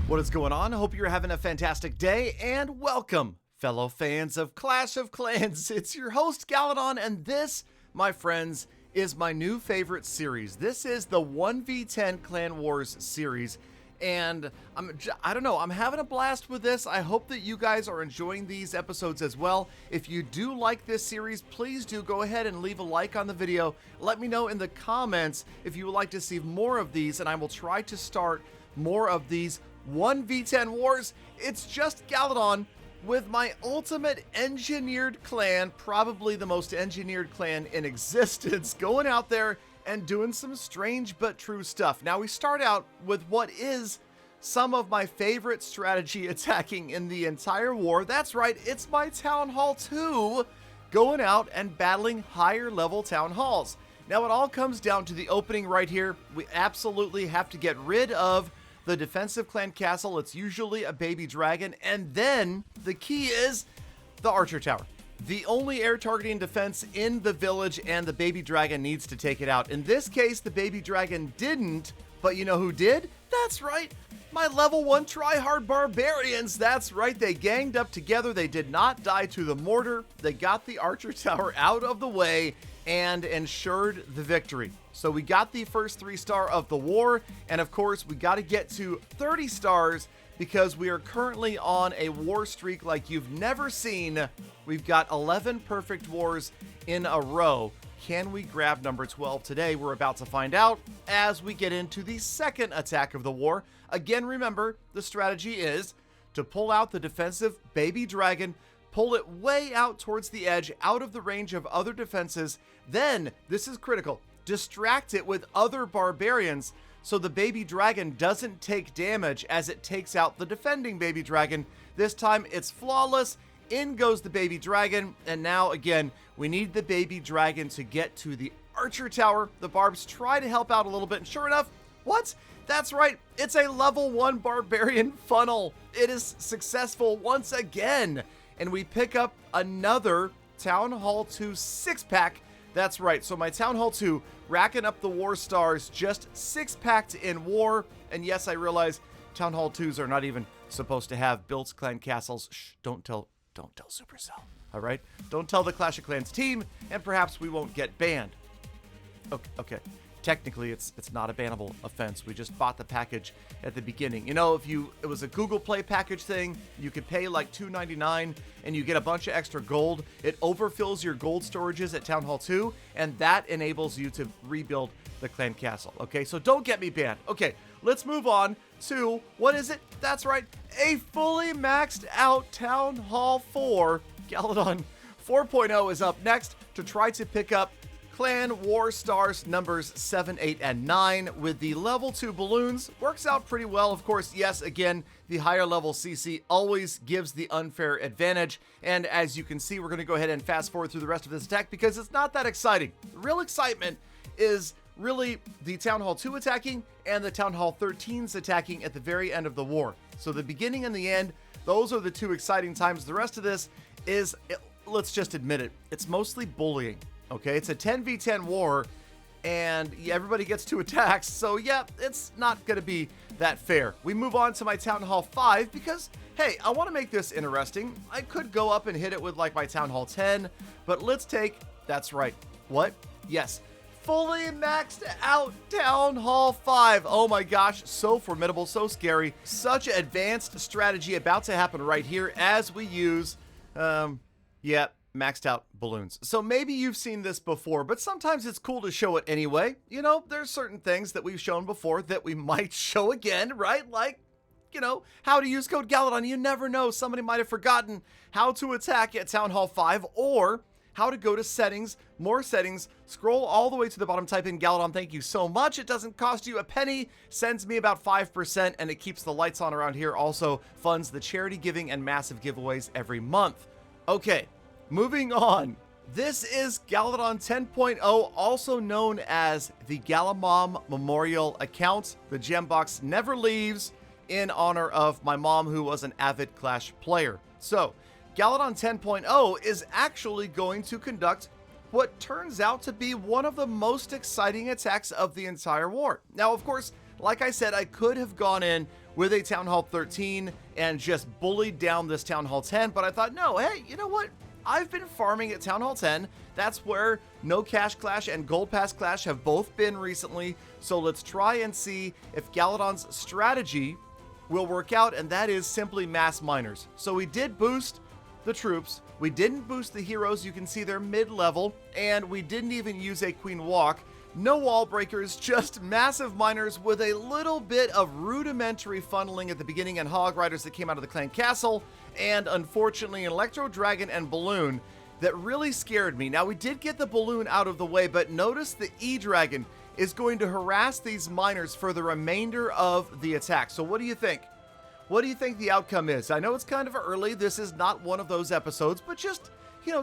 What is going on? I hope you're having a fantastic day, and welcome, fellow fans of Clash of Clans. It's your host, Galadon, and this, my friends, is my new favorite series. This is the 1v10 Clan Wars series, and I don't know, I'm having a blast with this. I hope that you guys are enjoying these episodes as well. If you do like this series, please do go ahead and leave a like on the video. Let me know in the comments if you would like to see more of these, and I will try to start more of these 1v10 wars. It's just Galadon with my ultimate engineered clan, probably the most engineered clan in existence, going out there and doing some strange but true stuff. Now we start out with what is some of my favorite strategy attacking in the entire war. That's right, it's my Town Hall 2 going out and battling higher level Town Halls. Now it all comes down to the opening right here. We absolutely have to get rid of the defensive clan castle. It's usually a baby dragon, and then the key is the archer tower. The only air targeting defense in the village, and the baby dragon needs to take it out. In this case, the baby dragon didn't, but you know who did? That's right, my level 1 tryhard barbarians. That's right, they ganged up together. They did not die to the mortar. They got the archer tower out of the way and ensured the victory. So we got the first 3-star of the war, and of course we got to get to 30 stars because we are currently on a war streak like you've never seen. We've got 11 perfect wars in a row. Can we grab number 12 today? We're about to find out as we get into the second attack of the war. Again, remember, the strategy is to pull out the defensive baby dragon, pull it way out towards the edge, out of the range of other defenses. Then, this is critical, distract it with other barbarians so the baby dragon doesn't take damage as it takes out the defending baby dragon. This time it's flawless. In goes the baby dragon, and now again we need the baby dragon to get to the archer tower. The barbs try to help out a little bit, and sure enough, what? That's right, it's a level 1 barbarian funnel. It is successful once again, and we pick up another Town Hall 2 6-pack. That's right, so my Town Hall 2 racking up the war stars, just 6-packed in war. And yes, I realize Town Hall 2s are not even supposed to have built clan castles. Shh, don't tell Supercell, all right? Don't tell the Clash of Clans team, and perhaps we won't get banned. Okay. Technically, it's not a bannable offense. We just bought the package at the beginning. You know, if it was a Google Play package thing, you could pay like $2.99 and you get a bunch of extra gold. It overfills your gold storages at Town Hall 2, and that enables you to rebuild the clan castle. Okay, so don't get me banned. Okay, let's move on to, what is it? That's right, a fully maxed out Town Hall 4. Galadon 4.0 is up next to try to pick up Clan War Stars numbers 7, 8, and 9 with the level 2 balloons. Works out pretty well. Of course, yes, again, the higher level CC always gives the unfair advantage. And as you can see, we're going to go ahead and fast forward through the rest of this attack because it's not that exciting. The real excitement is really the Town Hall 2 attacking and the Town Hall 13s attacking at the very end of the war. So the beginning and the end, those are the two exciting times. The rest of this is, let's just admit it, it's mostly bullying. Okay, it's a 10v10 war, and everybody gets 2 attacks, so yeah, it's not going to be that fair. We move on to my Town Hall 5 because, hey, I want to make this interesting. I could go up and hit it with like my Town Hall 10, but let's take, that's right, what? Yes, fully maxed out Town Hall 5. Oh my gosh, so formidable, so scary. Such advanced strategy about to happen right here as we use, maxed out balloons. So maybe you've seen this before, but sometimes it's cool to show it anyway. You know, there's certain things that we've shown before that we might show again, right? Like, you know, how to use code Galadon. You never know. Somebody might have forgotten how to attack at Town Hall 5, or how to go to settings, more settings, scroll all the way to the bottom, type in Galadon. Thank you so much. It doesn't cost you a penny, sends me about 5%, and it keeps the lights on around here. Also funds the charity giving and massive giveaways every month. Okay. Moving on, this is Galadon 10.0, also known as the Galamom Memorial account. The gem box never leaves in honor of my mom, who was an avid Clash player. So, Galadon 10.0 is actually going to conduct what turns out to be one of the most exciting attacks of the entire war. Now, of course, Like I said, I could have gone in with a Town Hall 13 and just bullied down this Town Hall 10, but I thought, no, hey, you know what? I've been farming at Town Hall 10. That's where No Cash Clash and Gold Pass Clash have both been recently. So let's try and see if Galadon's strategy will work out, and that is simply mass miners. So we did boost the troops. We didn't boost the heroes. You can see they're mid-level, and we didn't even use a Queen Walk. No wall breakers, just massive miners with a little bit of rudimentary funneling at the beginning and hog riders that came out of the clan castle, and unfortunately an Electro Dragon and Balloon that really scared me. Now we did get the Balloon out of the way, but notice the E-Dragon is going to harass these miners for the remainder of the attack. So what do you think? What do you think the outcome is? I know it's kind of early. This is not one of those episodes, but just,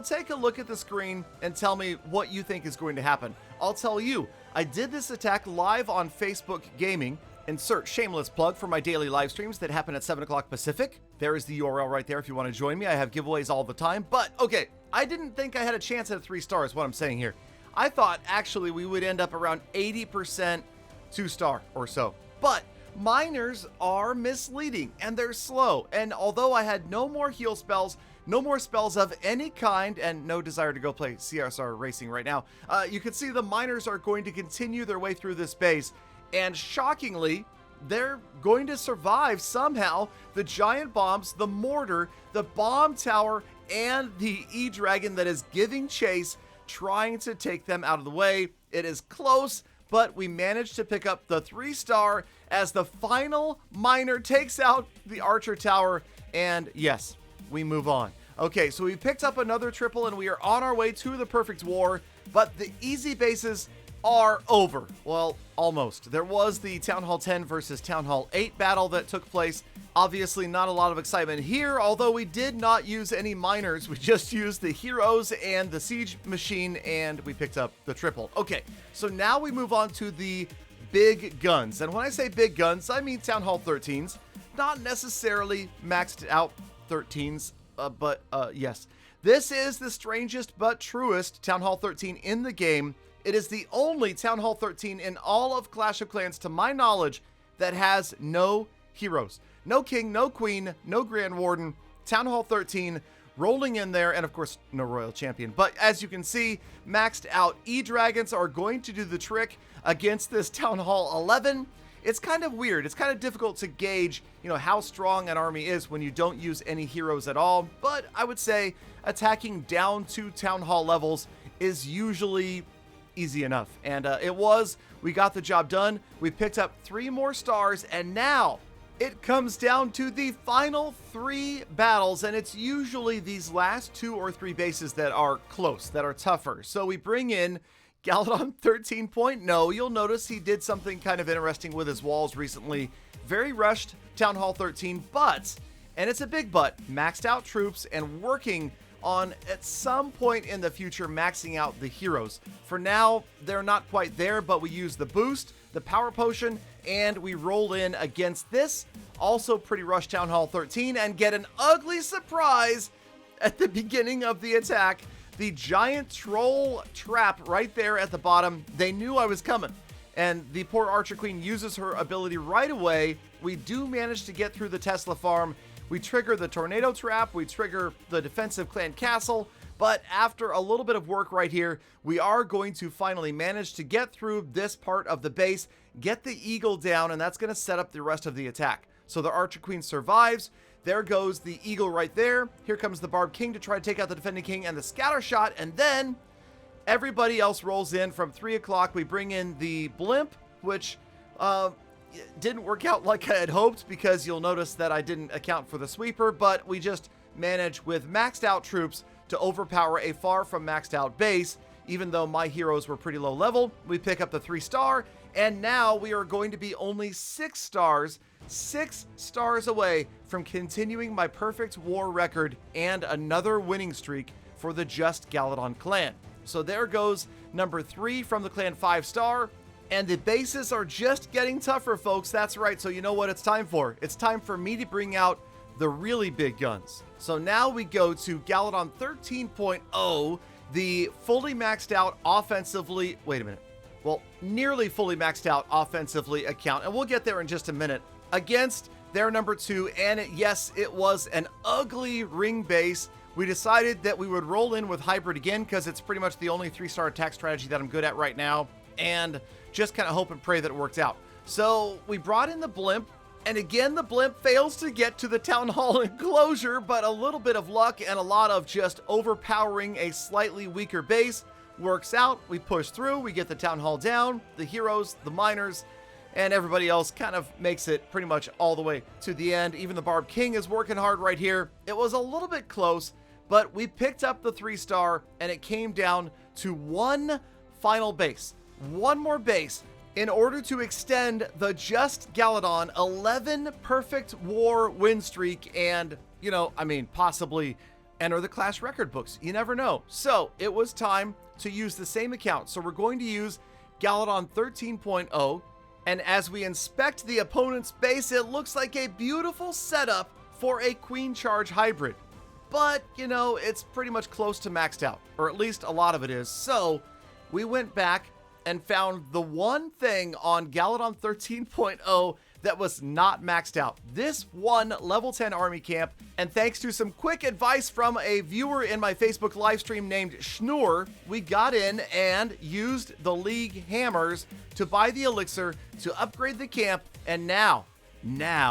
take a look at the screen and tell me what you think is going to happen. I'll tell you, I did this attack live on Facebook Gaming. Insert shameless plug for my daily live streams that happen at 7 o'clock Pacific. There is the URL right there if you want to join me. I have giveaways all the time. But, okay, I didn't think I had a chance at a 3 stars, what I'm saying here. I thought, actually, we would end up around 80% 2-star or so. But miners are misleading, and they're slow. And although I had no more heal spells, no more spells of any kind, and no desire to go play CSR Racing right now, you can see the miners are going to continue their way through this base. And shockingly, they're going to survive somehow the giant bombs, the mortar, the bomb tower, and the E-Dragon that is giving chase, trying to take them out of the way. It is close, but we managed to pick up the 3-star as the final miner takes out the archer tower, and yes, we move on. Okay, so we picked up another triple and we are on our way to the perfect war, but the easy bases are over. Well, almost. There was the Town Hall 10 versus Town Hall 8 battle that took place. Obviously not a lot of excitement here, although we did not use any miners. We just used the heroes and the siege machine, and we picked up the triple. Okay, so now we move on to the big guns. And when I say big guns, I mean Town Hall 13s. Not necessarily maxed out 13s, but yes. This is the strangest but truest Town Hall 13 in the game. It is the only Town Hall 13 in all of Clash of Clans, to my knowledge, that has no heroes. No king, no queen, no grand warden. Town Hall 13 rolling in there, and of course, no royal champion. But as you can see, maxed out E-Dragons are going to do the trick against this Town Hall 11. It's kind of weird. It's kind of difficult to gauge, how strong an army is when you don't use any heroes at all. But I would say attacking down to Town Hall levels is usually easy enough. And we got the job done. We picked up 3 more stars, and now it comes down to the final 3 battles, and it's usually these last 2 or 3 bases that are close, that are tougher. So we bring in Galadon 13.0. You'll notice he did something kind of interesting with his walls recently. Very rushed Town Hall 13, but, and it's a big but, maxed out troops and working on, at some point in the future, maxing out the heroes. For now, they're not quite there, but we use the boost, the power potion, and we roll in against this also pretty rushed Town Hall 13 and get an ugly surprise at the beginning of the attack. The giant troll trap right there at the bottom. They knew I was coming, and the poor Archer Queen uses her ability right away. We do manage to get through the Tesla farm. We trigger the tornado trap, we trigger the defensive clan castle, but after a little bit of work right here, we are going to finally manage to get through this part of the base, get the eagle down, and that's going to set up the rest of the attack. So the Archer Queen survives. There goes the eagle right there. Here comes the Barb King to try to take out the defending king and the scatter shot, and then everybody else rolls in from 3 o'clock. We bring in the blimp, which didn't work out like I had hoped, because you'll notice that I didn't account for the sweeper, but we just managed with maxed out troops to overpower a far from maxed out base. Even though my heroes were pretty low level, we pick up the 3-star, and now we are going to be only 6 stars, 6 stars away from continuing my perfect war record and another winning streak for the Just Galadon clan. So there goes number 3 from the clan 5-star. And the bases are just getting tougher, folks. That's right. So you know what it's time for? It's time for me to bring out the really big guns. So now we go to Galadon 13.0, the fully maxed out offensively. Wait a minute. Well, nearly fully maxed out offensively account, and we'll get there in just a minute, against their number 2, and yes, it was an ugly ring base. We decided that we would roll in with hybrid again because it's pretty much the only 3-star attack strategy that I'm good at right now, and just kind of hope and pray that it worked out. So we brought in the blimp, and again the blimp fails to get to the town hall enclosure, but a little bit of luck and a lot of just overpowering a slightly weaker base works out. We push through, we get the town hall down, the heroes, the miners, and everybody else kind of makes it pretty much all the way to the end. Even the Barb King is working hard right here. It was a little bit close, but we picked up the 3-star, and it came down to one final base. One more base in order to extend the just Galadon 11 perfect war win streak and, possibly enter the Clash record books. You never know. So it was time to use the same account. So we're going to use Galadon 13.0. And as we inspect the opponent's base, it looks like a beautiful setup for a Queen Charge hybrid. But, it's pretty much close to maxed out, or at least a lot of it is. So we went back and found the one thing on Galadon 13.0 that was not maxed out. This one level 10 army camp, and thanks to some quick advice from a viewer in my Facebook livestream named Schnur, we got in and used the League hammers to buy the elixir to upgrade the camp, and now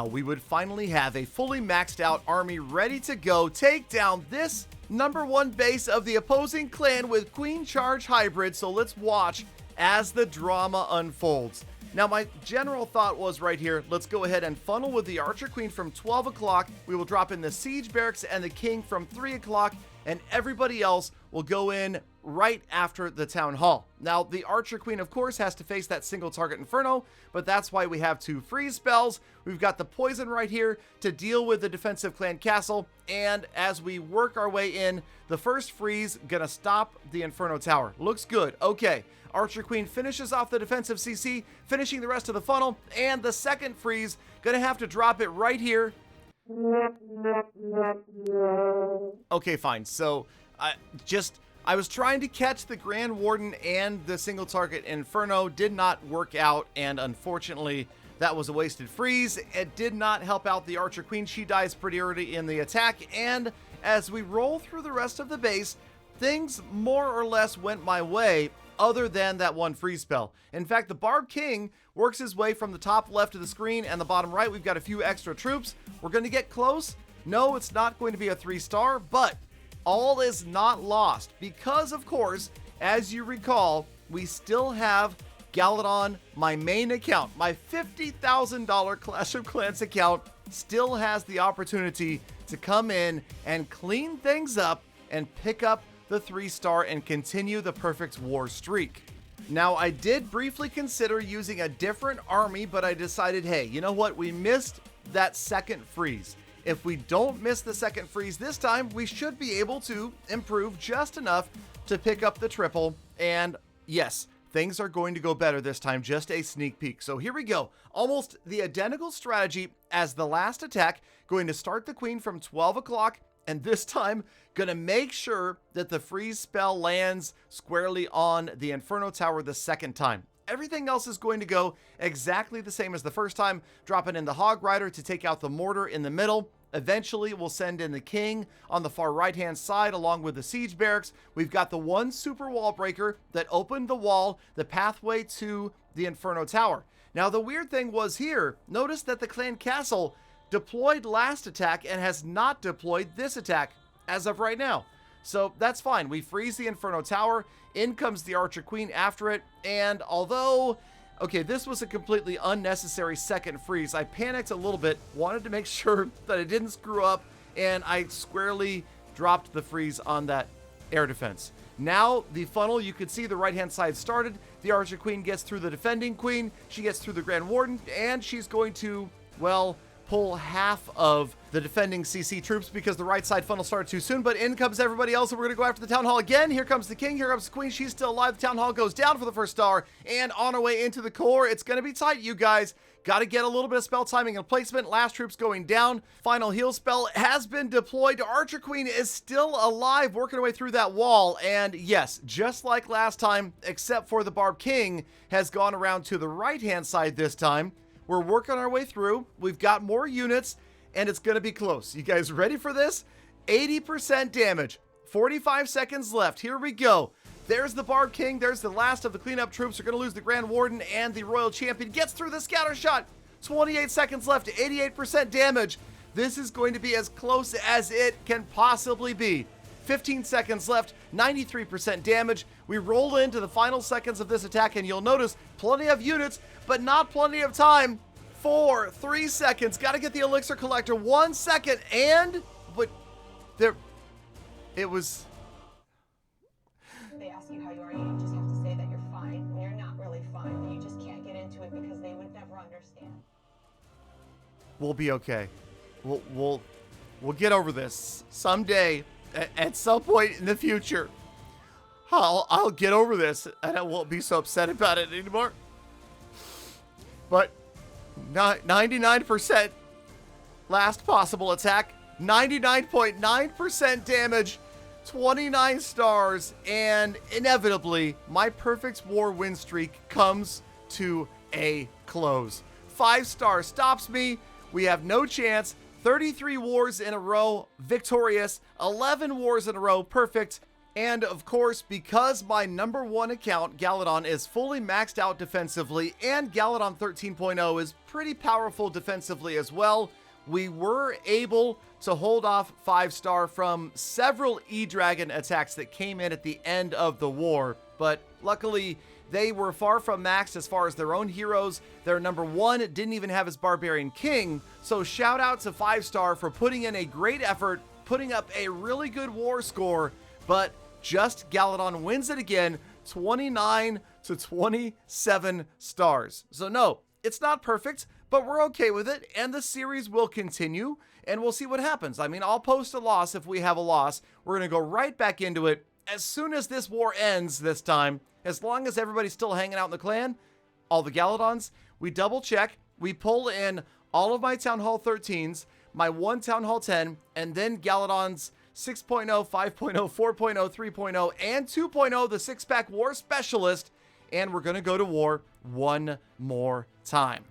we would finally have a fully maxed out army ready to go take down this number 1 base of the opposing clan with Queen Charge hybrid. So let's watch as the drama unfolds. Now, my general thought was right here, let's go ahead and funnel with the Archer Queen from 12 o'clock. We will drop in the Siege Barracks and the King from 3 o'clock, and everybody else will go in right after the Town Hall. Now, the Archer Queen, of course, has to face that single target Inferno, but that's why we have 2 freeze spells. We've got the Poison right here to deal with the defensive clan castle, and as we work our way in, the first freeze gonna stop the Inferno Tower. Looks good. Okay. Archer Queen finishes off the defensive CC, finishing the rest of the funnel, and the second freeze, gonna have to drop it right here. Okay, fine. So, I was trying to catch the Grand Warden and the single target Inferno, did not work out, and unfortunately, that was a wasted freeze. It did not help out the Archer Queen. She dies pretty early in the attack, and as we roll through the rest of the base, things more or less went my way, other than that one freeze spell. In fact, the Barb King works his way from the top left of the screen and the bottom right. We've got a few extra troops. We're going to get close. No, it's not going to be a 3-star, but all is not lost because, of course, as you recall, we still have Galadon, my main account, my $50,000 Clash of Clans account, still has the opportunity to come in and clean things up and pick up the 3-star and continue the perfect war streak. Now, I did briefly consider using a different army, but I decided, hey, you know what? We missed that second freeze. If we don't miss the second freeze this time, we should be able to improve just enough to pick up the triple. And yes, things are going to go better this time, just a sneak peek. So here we go. Almost the identical strategy as the last attack, going to start the Queen from 12 o'clock, and this time, gonna make sure that the freeze spell lands squarely on the Inferno Tower the second time. Everything else is going to go exactly the same as the first time, dropping in the Hog Rider to take out the mortar in the middle. Eventually, we'll send in the King on the far right-hand side along with the Siege Barracks. We've got the one super wall breaker that opened the wall, the pathway to the Inferno Tower. Now, the weird thing was here, notice that the Clan Castle deployed last attack and has not deployed this attack as of right now. So that's fine. We freeze the Inferno Tower. In comes the Archer Queen after it. And although, okay, this was a completely unnecessary second freeze, I panicked a little bit, wanted to make sure that I didn't screw up, and I squarely dropped the freeze on that air defense. Now the funnel, you could see the right-hand side started. The Archer Queen gets through the defending Queen. She gets through the Grand Warden, and she's going to, well, pull half of the defending CC troops because the right side funnel started too soon, but in comes everybody else, and we're going to go after the Town Hall again. Here comes the King, here comes the Queen. She's still alive. The Town Hall goes down for the first star, and on our way into the core. It's going to be tight, you guys. Got to get a little bit of spell timing and placement. Last troops going down. Final heal spell has been deployed. Archer Queen is still alive, working her way through that wall. And yes, just like last time, except for the Barb King has gone around to the right-hand side this time. We're working our way through. We've got more units, and it's going to be close. You guys ready for this? 80% damage. 45 seconds left. Here we go. There's the Barb King. There's the last of the cleanup troops. We're going to lose the Grand Warden, and the Royal Champion gets through the scatter shot. 28 seconds left. 88% damage. This is going to be as close as it can possibly be. 15 seconds left. 93% damage. We roll into the final seconds of this attack, and you'll notice plenty of units, but not plenty of time. 4, 3 seconds. Got to get the elixir collector. 1 second, and but there, it was. They ask you how you are, you just have to say that you're fine when you're not really fine, and you just can't get into it because they would never understand. We'll be okay. We'll get over this someday. At some point in the future, I'll get over this, and I won't be so upset about it anymore. But 99% last possible attack, 99.9% damage. 29 stars, and inevitably, my perfect war win streak comes to a close. 5 stars stops me. We have no chance. 33 wars in a row, victorious. 11 wars in a row, perfect. And of course, because my #1 account, Galadon, is fully maxed out defensively, and Galadon 13.0 is pretty powerful defensively as well, we were able to hold off 5-star from several E-Dragon attacks that came in at the end of the war. But luckily, they were far from maxed as far as their own heroes. Their #1 didn't even have his Barbarian King. So shout out to 5-star for putting in a great effort, putting up a really good war score. But just Galadon wins it again, 29 to 27 stars. So no, it's not perfect, but we're okay with it, and the series will continue, and we'll see what happens. I mean, I'll post a loss if we have a loss. We're going to go right back into it as soon as this war ends this time. As long as everybody's still hanging out in the clan, all the Galadons, we double check, we pull in all of my Town Hall 13s, my 1 Town Hall 10, and then Galadon's 6.0, 5.0, 4.0, 3.0, and 2.0, the 6-pack War Specialist, and we're going to go to war one more time.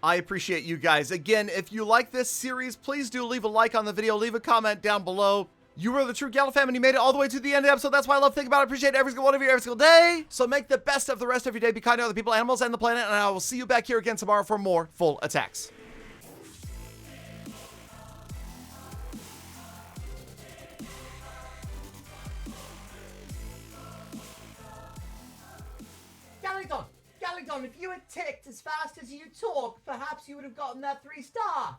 I appreciate you guys. Again, if you like this series, please do leave a like on the video, leave a comment down below. You are the true Gallo fam, and you made it all the way to the end of the episode. That's why I love thinking about it. I appreciate every single one of you every single day. So make the best of the rest of your day. Be kind to other people, animals, and the planet, and I will see you back here again tomorrow for more full attacks. Galadon, if you had ticked as fast as you talk, perhaps you would have gotten that 3-star.